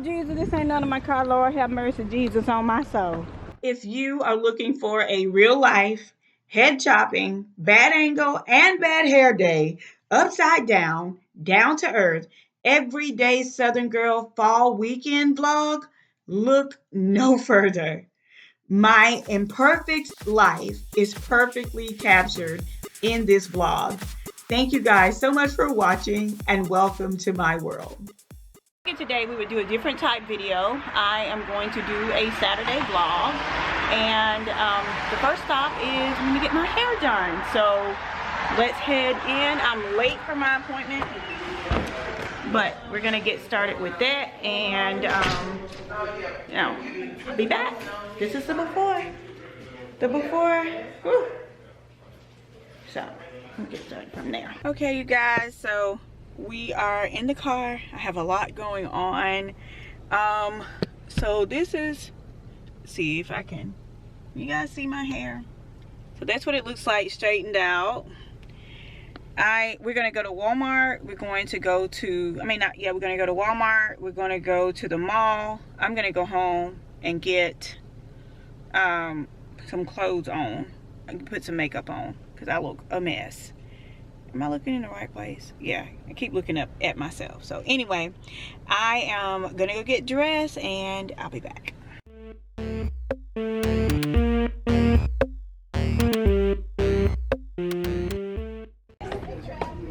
Jesus, this ain't none of my car. Lord have mercy, Jesus, on my soul. If you are looking for a real life, head chopping, bad angle, and bad hair day, upside down, down to earth, everyday Southern Girl fall weekend vlog, look no further. My imperfect life is perfectly captured in this vlog. Thank you guys so much for watching and welcome to my world. Today we would do a different type video. I am going to do a Saturday vlog, and the first stop is when we get my hair done. So let's head in. I'm late for my appointment, but we're gonna get started with that, and you know, I'll be back. This is the before. The before. Woo. So we'll get started from there. Okay, you guys. So we are in the car. I have a lot going on. So this is, see if I can, you guys see my hair? So that's what it looks like straightened out. We're gonna go to Walmart. We're going to go to, we're gonna go to Walmart. We're gonna go to the mall. I'm gonna go home and get some clothes on. I can put some makeup on because I look a mess. Am I looking in the right place? Yeah, I keep looking up at myself. So anyway, I am gonna go get dressed and I'll be back.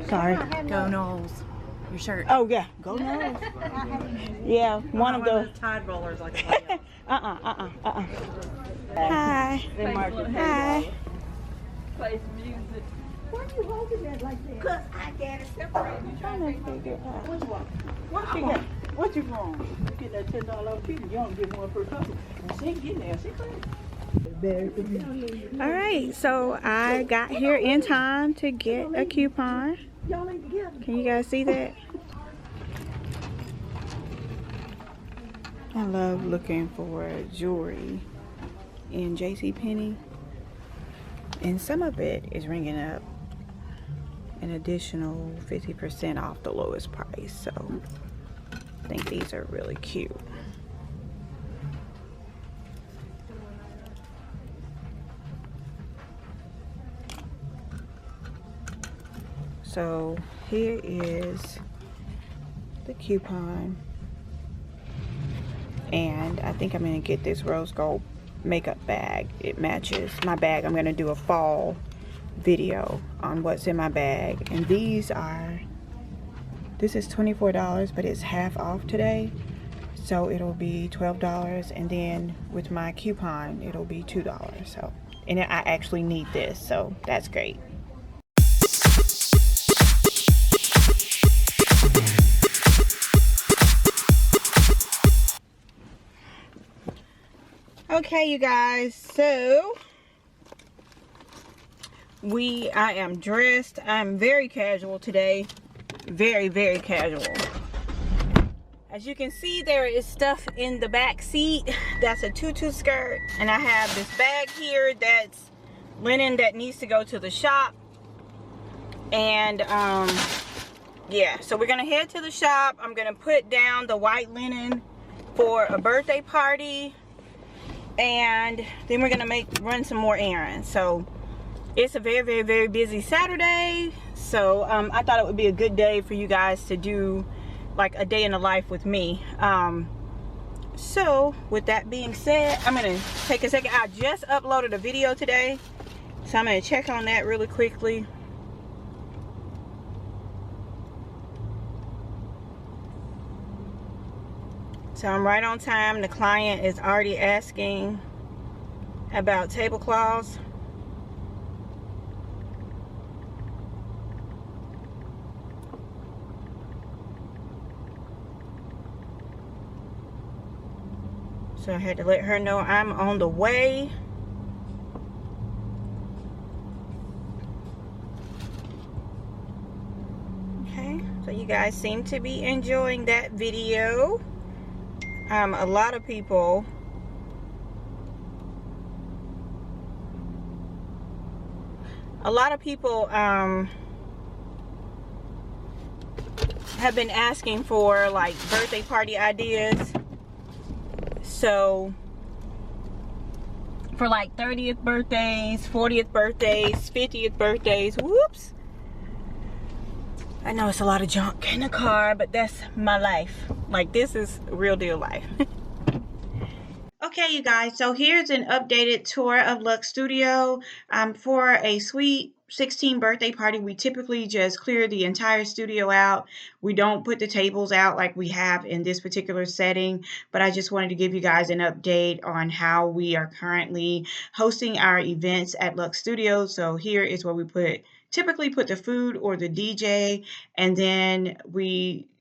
Sorry. Go Knowles. Your shirt. Oh yeah, go Knowles. Yeah, one of those Tide rollers like Hi. Hi. Play some music. Why are you holding that like that? Because I got it separated. I'm trying to figure out. What you want? What you got? What you want? You get that $10 piece, you only get one per couple. And she ain't getting there. She crazy. All right, so I got here in time to get a coupon. Y'all ain't together. Can you guys see that? I love looking for jewelry in JCPenney, and some of it is ringing up an additional 50% off the lowest price, so I think these are really cute. So here is the coupon, and I think I'm gonna get this rose gold makeup bag. It matches my bag. I'm gonna do a fall video on what's in my bag, and this is $24, but it's half off today, so it'll be $12, and then with my coupon it'll be $2. So, and I actually need this, so that's great. Okay, you guys, so I am dressed. I'm very casual today. Very, very casual. As you can see, there is stuff in the back seat. That's a tutu skirt. And I have this bag here that's linen that needs to go to the shop. And yeah, so we're gonna head to the shop. I'm gonna put down the white linen for a birthday party, and then we're gonna run some more errands. So it's a very, very, very busy Saturday. So I thought it would be a good day for you guys to do like a day in the life with me. So with that being said, I'm gonna take a second. I just uploaded a video today, so I'm gonna check on that really quickly. So I'm right on time. The client is already asking about tablecloths. So I had to let her know I'm on the way. Okay, so you guys seem to be enjoying that video. A lot of people have been asking for like birthday party ideas. So for like 30th birthdays, 40th birthdays, 50th birthdays, whoops. I know it's a lot of junk in the car, but that's my life. Like, this is real deal life. Okay, you guys, so here's an updated tour of Luxe Studio. For a sweet 16 birthday party, we typically just clear the entire studio out. We don't put the tables out like we have in this particular setting, but I just wanted to give you guys an update on how we are currently hosting our events at Luxe Studio. So here is where we typically put the food or the DJ, and then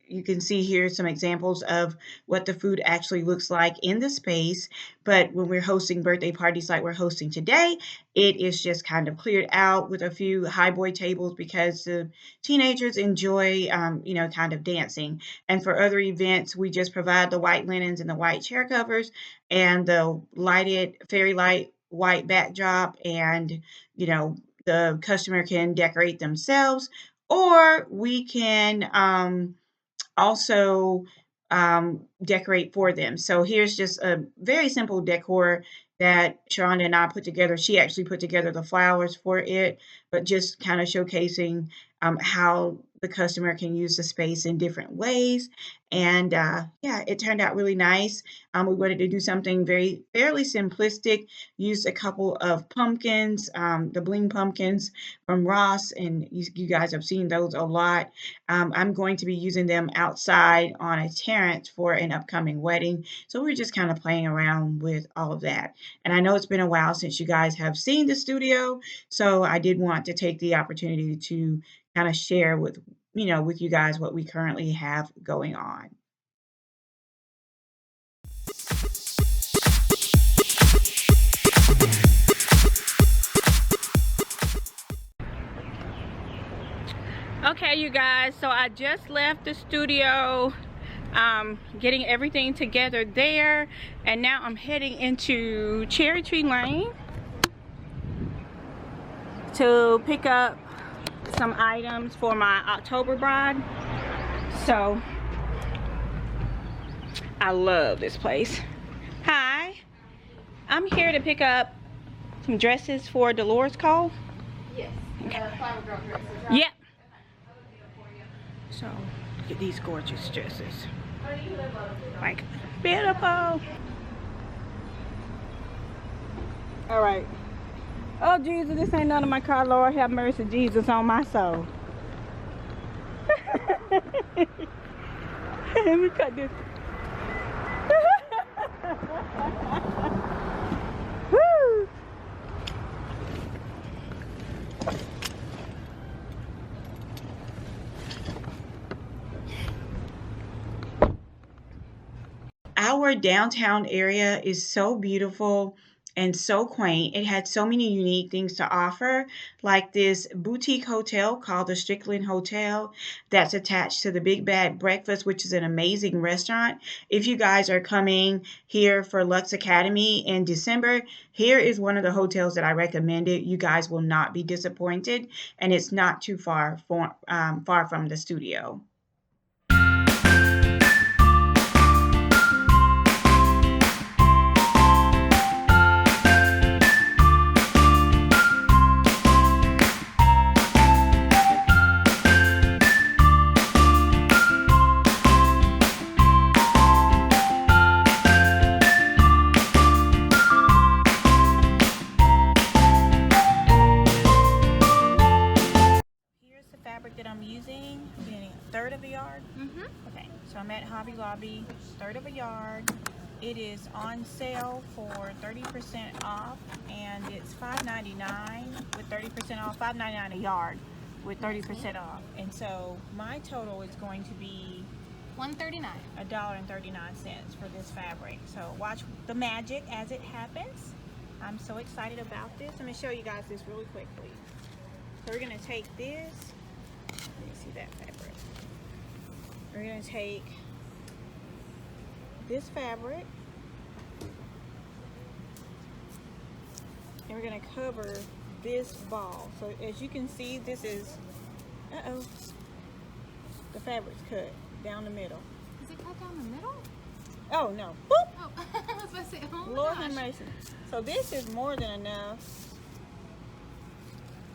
you can see here some examples of what the food actually looks like in the space. But when we're hosting birthday parties like we're hosting today, it is just kind of cleared out with a few high boy tables because the teenagers enjoy, kind of dancing. And for other events, we just provide the white linens and the white chair covers and the lighted fairy light white backdrop, and, the customer can decorate themselves, or we can, also decorate for them. So here's just a very simple decor that Sharonda and I put together. She actually put together the flowers for it, but just kind of showcasing how the customer can use the space in different ways. And yeah, it turned out really nice. We wanted to do something fairly simplistic, used a couple of pumpkins, the bling pumpkins from Ross, and you guys have seen those a lot. I'm going to be using them outside on a terrace for an upcoming wedding. So we're just kind of playing around with all of that. And I know it's been a while since you guys have seen the studio, so I did want to take the opportunity to kind of share with you guys what we currently have going on. Okay, you guys, so I just left the studio, getting everything together there, and now I'm heading into Cherry Tree Lane to pick up some items for my October bride. So I love this place. Hi, I'm here to pick up some dresses for Dolores Cole. Yes. Okay. Flower girl dresses, right? Yep. So look at these gorgeous dresses. Like, beautiful. All right. Oh, Jesus, this ain't none of my car. Lord, have mercy, Jesus, on my soul. Let me cut this. Woo! Our downtown area is so beautiful and so quaint. It had so many unique things to offer, like this boutique hotel called the Strickland Hotel that's attached to the Big Bad Breakfast, which is an amazing restaurant. If you guys are coming here for Luxe Academy in December, here is one of the hotels that I recommended. You guys will not be disappointed, and it's not too far from the studio. That I'm using, getting a third of a yard. Okay, so I'm at Hobby Lobby, third of a yard. It is on sale for 30% off, and it's $5.99 with 30% off. $5.99 a yard with 30% off, and so my total is going to be $1.39. $1.39 for this fabric. So watch the magic as it happens. I'm so excited about this. Let me show you guys this really quickly. So we're gonna take this. Let me see that fabric. We're going to take this fabric and we're going to cover this ball. So as you can see, this is, The fabric's cut down the middle. Is it cut down the middle? Oh no. Boop. Oh, I was about to say, oh my Lord gosh. have mercy. So this is more than enough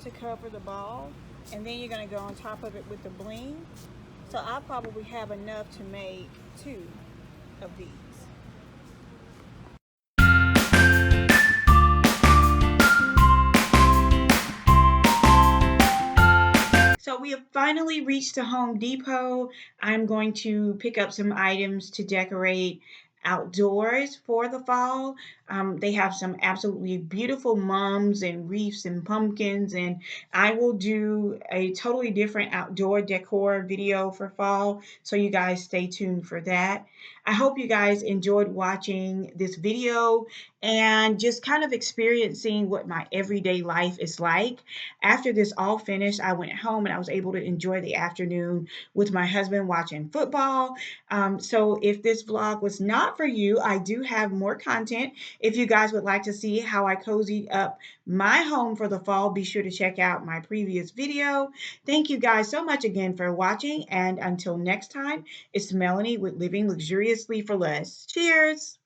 to cover the ball, and then you're going to go on top of it with the bling. So I probably have enough to make 2 of these. So we have finally reached the Home Depot. I'm going to pick up some items to decorate outdoors for the fall. They have some absolutely beautiful mums and wreaths and pumpkins, and I will do a totally different outdoor decor video for fall, so you guys stay tuned for that. I hope you guys enjoyed watching this video and just kind of experiencing what my everyday life is like. After this all finished, I went home and I was able to enjoy the afternoon with my husband watching football. So if this vlog was not for you, I do have more content. If you guys would like to see how I cozied up my home for the fall, be sure to check out my previous video. Thank you guys so much again for watching, and until next time, it's Melanie with Living Luxuriously for Less. Cheers!